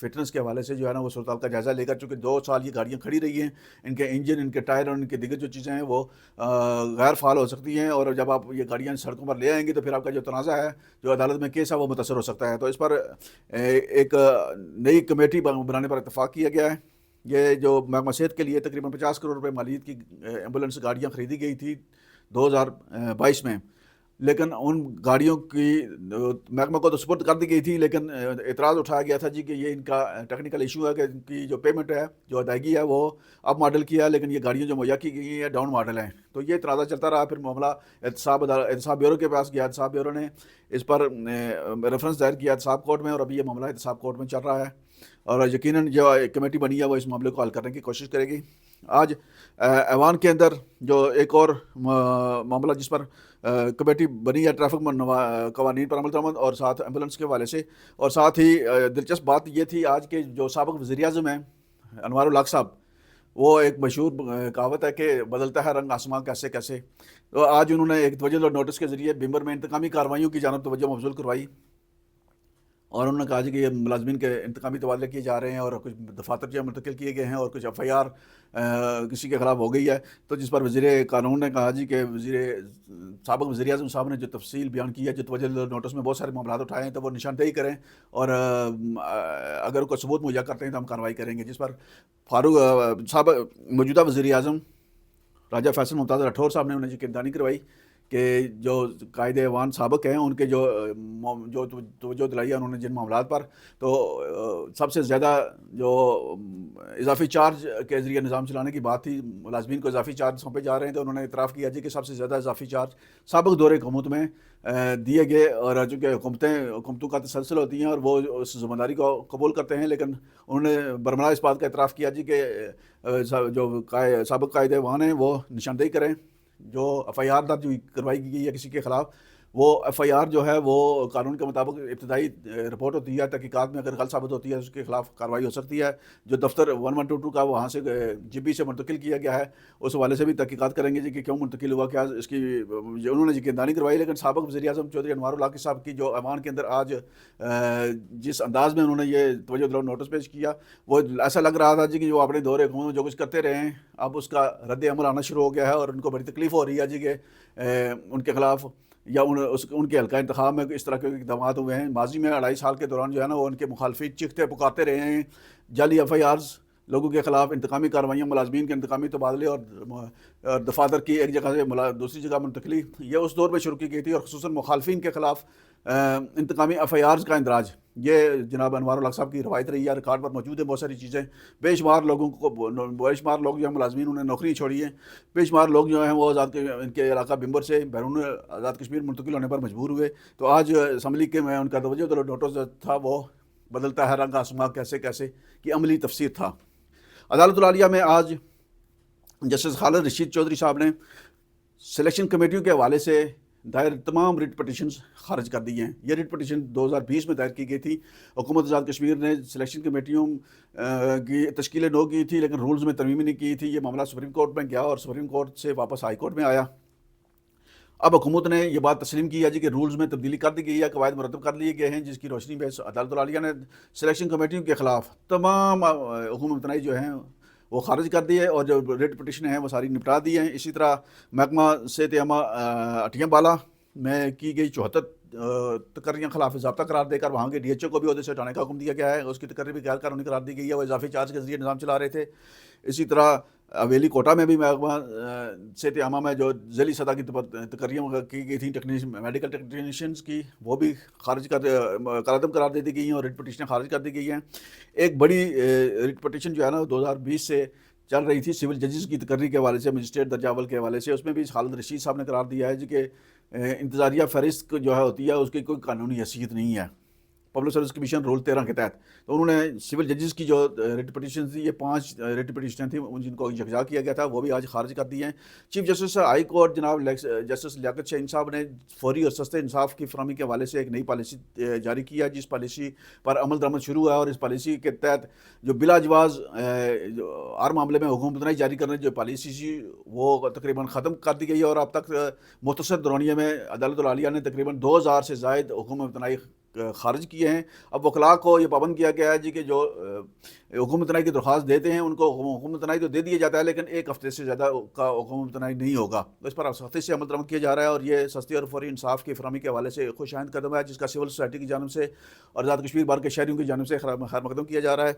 Fitness کے حوالے سے جو ہے نا وہ صورتحال کا جائزہ لے کر، چونکہ 2 سال یہ گاڑیاں کھڑی رہی ہیں، ان کے انجن، ان کے ٹائر اور ان کے دیگر جو چیزیں ہیں وہ غیر فعال ہو سکتی ہیں، اور جب آپ یہ گاڑیاں سڑکوں پر لے آئیں گے تو پھر آپ کا جو تنازع ہے، جو عدالت میں کیس ہے، وہ متاثر ہو سکتا ہے۔ تو اس پر ایک نئی کمیٹی بنانے پر اتفاق کیا گیا ہے۔ یہ جو محکمہ صحت کے لیے تقریباً 50 کروڑ روپے مالیت کی ایمبولینس گاڑیاں خریدی گئی تھی 2022 میں، لیکن ان گاڑیوں کی محکمہ کو تو سپرد کر دی گئی تھی، لیکن اعتراض اٹھایا گیا تھا کہ یہ ان کا ٹیکنیکل ایشو ہے کہ ان کی جو پیمنٹ ہے، جو ادائیگی ہے، وہ اب ماڈل کی ہے، لیکن یہ گاڑیاں جو مہیا کی گئی ہیں ڈاؤن ماڈل ہیں۔ تو یہ اعتراض چلتا رہا، پھر معاملہ احتساب بیورو کے پاس گیا، احتساب بیورو نے اس پر ریفرنس دائر کیا احتساب کورٹ میں، اور ابھی یہ معاملہ احتساب کورٹ میں چل رہا ہے، اور یقیناً جو کمیٹی بنی ہے وہ اس معاملے کو حل کرنے کی کوشش کرے گی۔ آج ایوان کے اندر جو ایک اور معاملہ جس پر کمیٹی بنی ہے ٹریفک قوانین پر عمل درآمد اور ساتھ ایمبولینس کے حوالے سے، اور ساتھ ہی دلچسپ بات یہ تھی آج کے جو سابق وزیر اعظم ہیں انوار الحق صاحب، وہ ایک مشہور کہاوت ہے کہ بدلتا ہے رنگ آسمان کیسے کیسے، تو آج انہوں نے ایک توجہ نوٹس کے ذریعے بمبر میں انتقامی کارروائیوں کی جانب توجہ مبذول کروائی، اور انہوں نے کہا کہ یہ ملازمین کے انتقامی تبادلے کیے جا رہے ہیں، اور کچھ دفاتر جو منتقل کیے گئے ہیں، اور کچھ ایف آئی آر کسی کے خلاف ہو گئی ہے، تو جس پر وزیر قانون نے کہا کہ سابق وزیر اعظم صاحب نے جو تفصیل بیان کی ہے، جو توجہ نوٹس میں بہت سارے معاملات اٹھائے ہیں، تو وہ نشاندہی کریں، اور اگر کوئی ثبوت مہیا کرتے ہیں تو ہم کارروائی کریں گے۔ جس پر موجودہ وزیر اعظم راجہ فیصل ممتاز راٹھور صاحب نے انہیں یقیندانی کروائی کہ جو قائد ایوان سابق ہیں ان کے جو توجہ دلائی ہے انہوں نے جن معاملات پر، تو سب سے زیادہ جو اضافی چارج کے ذریعے نظام چلانے کی بات تھی، ملازمین کو اضافی چارج سونپے جا رہے ہیں، تو انہوں نے اعتراف کیا کہ سب سے زیادہ اضافی چارج سابق دور حکومت میں دیے گئے، اور چونکہ حکومتوں کا تسلسل ہوتی ہیں اور وہ اس ذمہ داری کو قبول کرتے ہیں، لیکن انہوں نے برملا اس بات کا اعتراف کیا کہ جو سابق قائد ایوان ہیں وہ نشاندہی کریں، جو ایف آئی آر درج کروائی گئی ہے کسی کے خلاف، وہ ایف آئی آر جو ہے وہ قانون کے مطابق ابتدائی رپورٹ ہوتی ہے، تحقیقات میں اگر غلط ثابت ہوتی ہے اس کے خلاف کارروائی ہو سکتی ہے۔ جو دفتر 1122 کا وہاں سے جی پی سے منتقل کیا گیا ہے، اس حوالے سے بھی تحقیقات کریں گے کہ کیوں منتقل ہوا، کیا اس کی انہوں نے یقیندانی کروائی۔ لیکن سابق وزیر اعظم چودھری انوار الحق صاحب کی جو ایوان کے اندر آج جس انداز میں انہوں نے یہ توجہ دلاؤ نوٹس پیش کیا، وہ ایسا لگ رہا تھا کہ جو اپنے دور حکومت میں جو کچھ کرتے رہے ہیں اب اس کا رد عمل آنا شروع ہو گیا ہے، اور ان کو بڑی تکلیف ہو رہی ہے کہ ان کے خلاف یا ان کے حلقہ انتخاب میں اس طرح کے اقدامات ہوئے ہیں۔ ماضی میں 2.5 سال کے دوران جو ہے نا وہ ان کے مخالفین چیختے پکارتے رہے ہیں، جعلی ایف آئی آرز لوگوں کے خلاف، انتقامی کارروائیاں، ملازمین کے انتقامی تبادلے اور دفاتر کی ایک جگہ سے دوسری جگہ منتقلی، یہ اس دور میں شروع کی گئی تھی، اور خصوصاً مخالفین کے خلاف انتقامی ایف آئی آرز کا اندراج، یہ جناب انوار الحق صاحب کی روایت رہی ہے، ریکارڈ پر موجود ہے بہت ساری چیزیں۔ بے شمار لوگ جو ہیں ملازمین انہوں نے نوکری چھوڑی ہے، بے شمار لوگ جو ہیں وہ ان کے علاقہ بمبر سے بیرون آزاد کشمیر منتقل ہونے پر مجبور ہوئے۔ تو آج اسمبلی کے میں ان کا توجہ دلاؤ نوٹس تھا وہ بدلتا ہے رنگ آسماں کیسے کیسے کی عملی تفسیر تھا۔ عدالت العالیہ میں آج جسٹس خالد رشید چودھری صاحب نے سلیکشن کمیٹیوں کے حوالے سے دائر تمام ریٹ پٹیشنز خارج کر دی ہیں۔ یہ ریٹ پٹیشن 2020 میں دائر کی گئی تھی۔ حکومت آزاد کشمیر نے سلیکشن کمیٹیوں کی تشکیل نو کی تھی، لیکن رولز میں ترمیم نہیں کی تھی۔ یہ معاملہ سپریم کورٹ میں گیا اور سپریم کورٹ سے واپس ہائی کورٹ میں آیا۔ اب حکومت نے یہ بات تسلیم کی ہے کہ رولز میں تبدیلی کر دی گئی ہے، قواعد مرتب کر لیے گئے ہیں، جس کی روشنی میں عدالت العالیہ نے سلیکشن کمیٹیوں کے خلاف تمام حکومت تنازع جو ہیں وہ خارج کر دیے، اور جو ریٹ پٹیشن ہیں وہ ساری نپٹا دی ہیں۔ اسی طرح محکمہ صحت عامہ اٹھیاں بالا میں کی گئی 74 تقرریاں خلاف ضابطہ قرار دے کر وہاں کے ڈی ایچ او کو بھی عہدے سے ہٹانے کا حکم دیا گیا ہے، اس کی تقرری بھی غیر قانونی قرار دی گئی ہے، وہ اضافی چارج کے ذریعے نظام چلا رہے تھے۔ اسی طرح حویلی کوٹا میں بھی محکمہ صحت عامہ میں جو ذیلی سطح کی تقرریاں کی گئی تھیں میڈیکل ٹیکنیشینز کی، وہ بھی خارج کالعدم قرار دے دی گئی ہیں، اور ریٹ پٹیشنیں خارج کر دی گئی ہیں۔ ایک بڑی ریٹ پٹیشن جو ہے نا 2020 سے چل رہی تھی سول ججز کی تقرری کے حوالے سے، مجسٹریٹ درجہ اول کے حوالے سے، اس میں بھی خالد رشید صاحب نے قرار دیا ہے کہ انتظاریہ فہرست جو ہے ہوتی ہے اس کی کوئی قانونی حیثیت نہیں ہے، پبلک سروس کمیشن رول 13 کے تحت۔ تو انہوں نے سول ججز کی جو ریٹ پٹیشن تھی، یہ 5 ریٹ پٹیشنیں تھیں جن کو یکجا کیا گیا تھا، وہ بھی آج خارج کر دی ہیں۔ چیف جسٹس ہائی کورٹ جناب جسٹس لیاقت شاہین صاحب نے فوری اور سستے انصاف کی فراہمی کے حوالے سے ایک نئی پالیسی جاری کی ہے، جس پالیسی پر عمل درآمد شروع ہوا ہے، اور اس پالیسی کے تحت جو بلا جواز ہر معاملے میں حکومت تنازع جاری کرنے جو پالیسی تھی وہ تقریباً ختم کر دی گئی ہے، اور اب تک مختصر دورانیے میں عدالت العالیہ نے تقریباً 2000 سے زائد حکومت تنازع خارج کیے ہیں. اب وکلاء کو یہ پابند کیا گیا ہے جی کہ جو حکومت تنائی کی درخواست دیتے ہیں ان کو حکومت تنائی تو دے دیا جاتا ہے لیکن ایک ہفتے سے زیادہ کا حکومت تنائی نہیں ہوگا. اس پر سختی سے عمل درآمد کیا جا رہا ہے اور یہ سستی اور فوری انصاف کی فراہمی کے حوالے سے خوش آئند قدم ہے جس کا سول سوسائٹی کی جانب سے اور آزاد کشمیر بار کے شہریوں کی جانب سے خیر مقدم کیا جا رہا ہے.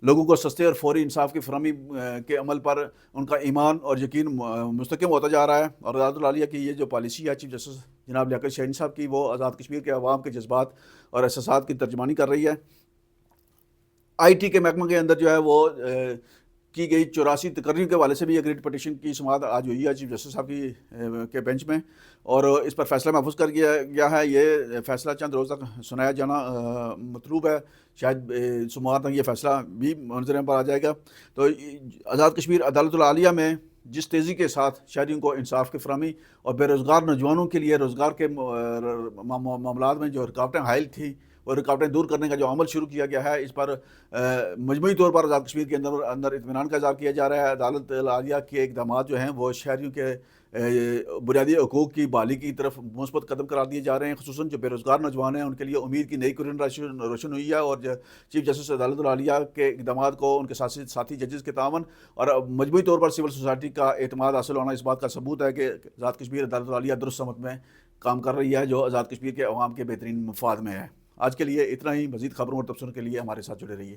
لوگوں کو سستے اور فوری انصاف کی فراہمی کے عمل پر ان کا ایمان اور یقین مستحکم ہوتا جا رہا ہے. اور عدالت العالیہ کی یہ جو پالیسی ہے چیف جسٹس جناب لیاقت شاہین صاحب کی وہ آزاد کشمیر کے عوام کے جذبات اور احساسات کی ترجمانی کر رہی ہے. آئی ٹی کے محکمہ کے اندر جو ہے وہ کی گئی 84 تقرریوں کے حوالے سے بھی ایک ریٹ پٹیشن کی سماعت آج ہوئی ہے چیف جسٹس صاحب کے بینچ میں اور اس پر فیصلہ محفوظ کر گیا ہے. یہ فیصلہ چند روز تک سنایا جانا مطلوب ہے. شاید سماعت تک یہ فیصلہ بھی منظر پر آ جائے گا. تو آزاد کشمیر عدالت العالیہ میں جس تیزی کے ساتھ شہریوں کو انصاف کی فراہمی اور بے روزگار نوجوانوں کے لیے روزگار کے معاملات میں جو رکاوٹیں حائل تھیں وہ رکاوٹیں دور کرنے کا جو عمل شروع کیا گیا ہے اس پر مجموعی طور پر آزاد کشمیر کے اندر اطمینان کا اظہار کیا جا رہا ہے. عدالت العالیہ کے اقدامات جو ہیں وہ شہریوں کے بنیادی حقوق کی بحالی کی طرف مثبت قدم قرار دیے جا رہے ہیں. خصوصاً جو بے روزگار نوجوان ہیں ان کے لیے امید کی نئی کرن روشن ہوئی ہے اور چیف جسٹس عدالت العالیہ کے اقدامات کو ان کے ساتھی ججز کے تعاون اور مجموعی طور پر سول سوسائٹی کا اعتماد حاصل ہونا اس بات کا ثبوت ہے کہ آزاد کشمیر عدالت العالیہ درست سمت میں کام کر رہی ہے جو آزاد کشمیر کے عوام کے بہترین مفاد میں ہے. آج کے لیے اتنا ہی. مزید خبروں اور تبصروں کے لیے ہمارے ساتھ جڑے رہیے.